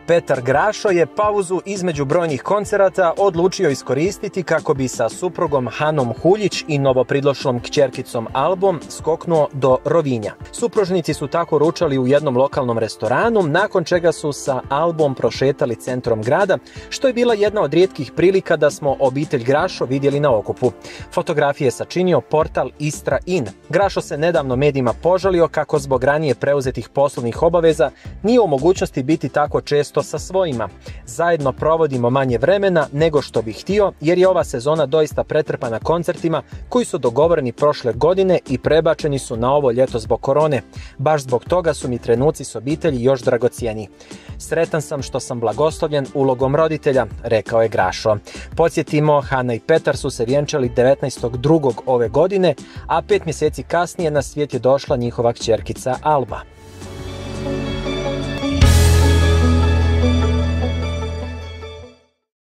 Petar Grašo je pauzu između brojnih koncerata odlučio iskoristiti kako bi sa suprugom Hanom Huljić i novopridlošlom kćerkicom Albom skoknuo do Rovinja. Supružnici su tako ručali u jednom lokalnom restoranu, nakon čega su sa Albom prošetali centrom grada, što je bila jedna od rijetkih prilika da smo obitelj Grašo vidjeli na okupu. Fotografije sačinio portal Istra In. Grašo se nedavno medijima požalio kako zbog ranije preuzetih poslovnih obaveza nije u mogućnosti biti tako često sa svojima. Zajedno provodimo manje vremena nego što bih htio, jer je ova sezona doista pretrpana koncertima koji su dogovoreni prošle godine i prebačeni su na ovo ljeto zbog korone. Baš zbog toga su mi trenuci s obitelji još dragocjeniji. Sretan sam što sam blagoslovljen ulogom roditelja, rekao je Grašo. Podsjetimo, Hana i Petar su se vjenčali 19.2. ove godine, a 5 mjeseci kasnije na svijet je došla njihova kćerkica Alba.